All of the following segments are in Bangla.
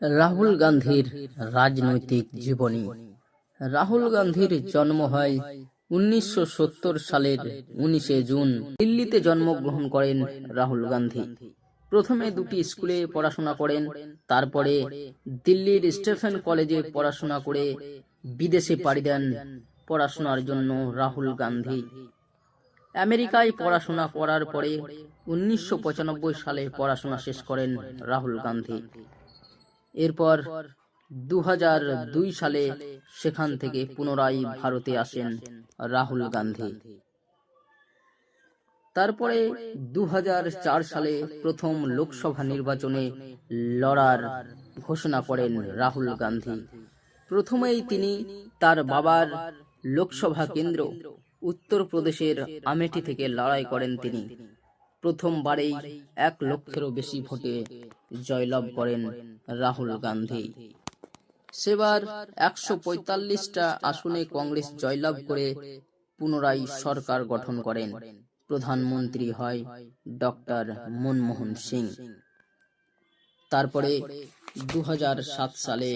রাহুল গান্ধীর রাজনৈতিক জীবনী। রাহুল গান্ধীর জন্ম হয় 1970 সালের 19শে জুন। দিল্লিতে জন্মগ্রহণ করেন রাহুল গান্ধী। প্রথমে দুটি স্কুলে পড়াশোনা করেন, তারপরে দিল্লির স্টেফেন কলেজে পড়াশোনা করে বিদেশে পাড়ি দেন পড়াশোনার জন্য রাহুল গান্ধী। আমেরিকায় পড়াশোনা করার পরে 1995 সালে পড়াশোনা শেষ করেন রাহুল গান্ধী। এরপর 2002 সালে সেখান থেকে পুনরায় ভারতে আসেন রাহুল গান্ধী। তারপরে 2004 সালে প্রথম লোকসভা নির্বাচনে লড়ার ঘোষণা করেন রাহুল গান্ধী। প্রথমেই তিনি তার বাবার লোকসভা কেন্দ্র উত্তরপ্রদেশের আমেঠি থেকে লড়াই করেন। তিনি প্রথমবারেই 1 লক্ষেরও বেশি ভোটে জয়লাভ করেন রাহুল গান্ধী। সেবার 145টা আসনে কংগ্রেস জয়লাভ করে পুনরায় সরকার গঠন করেন। প্রধানমন্ত্রী হয় ডক্টর মনমোহন সিং। তারপরে 2007 সালে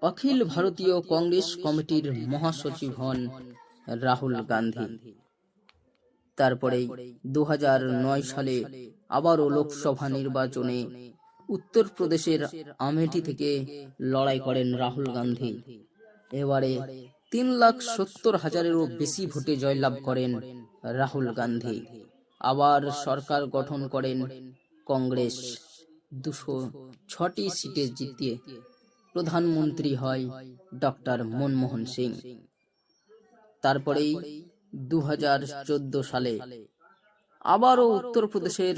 অখিল ভারতীয় কংগ্রেস কমিটির মহাসচিব হন রাহুল গান্ধী। তারপরে 2009 সালে আবারও লোকসভা নির্বাচনে উত্তরপ্রদেশের আমেঠি থেকে লড়াই করেন রাহুল গান্ধী। এবারে 3,70,000-এরও বেশি ভোটে জয়লাভ করেন রাহুল গান্ধী। আবার সরকার গঠন করেন কংগ্রেস। 206টি সিটে জিতে প্রধানমন্ত্রী হয় ডক্টর মনমোহন সিং। তারপরেই 2014 সালে আবারও উত্তরপ্রদেশের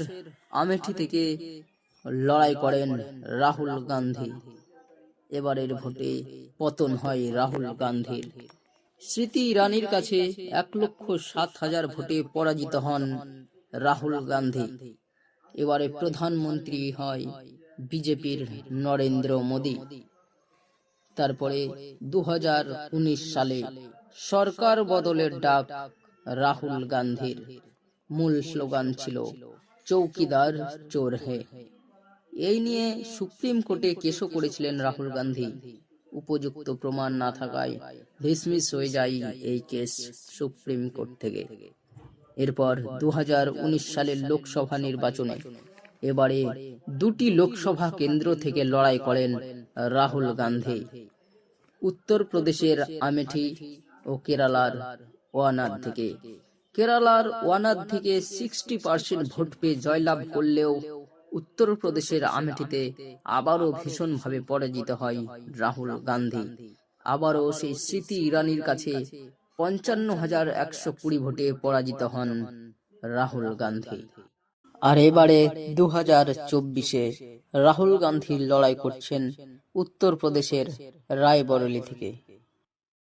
আমেঠি থেকে লড়াই করেন রাহুল গান্ধী। এবারের ভোটে পতন হয় রাহুল গান্ধীর। স্মৃতি ইরানির কাছে 1,07,000 ভোটে পরাজিত হন রাহুল গান্ধী। এবারে প্রধানমন্ত্রী হয় বিজেপির নরেন্দ্র মোদী। তারপরে 2019 সালে সরকার বদলের ডাক রাহুল গান্ধীর। মূল স্লোগান ছিল চৌকিদার চোর হে। এই নিয়ে সুপ্রিম কোর্টে কেসও করেছিলেন রাহুল গান্ধী। উপযুক্ত প্রমাণ না থাকায় ডিসমিস হয়ে যায় এই কেস সুপ্রিম কোর্ট থেকে। এরপর 2019 সালের লোকসভা নির্বাচনে এবারে 2টি লোকসভা কেন্দ্র থেকে লড়াই করেন রাহুল গান্ধী। উত্তরপ্রদেশের আমেঠি ও কেরালার ওয়ানাদ থেকে। কেরালার ওয়ানাদ থেকে 60% ভোট পেয়ে জয়লাভ করলেও উত্তরপ্রদেশের আমেঠিতে আবারও ভীষণভাবে পরাজিত হয় রাহুল গান্ধী। আবারও সেই স্মৃতি ইরানির কাছে 55,120 ভোটে পরাজিত হন রাহুল গান্ধী। আর এবারে 2024-এ রাহুল গান্ধী লড়াই করছেন উত্তরপ্রদেশের রায়বরেলি থেকে।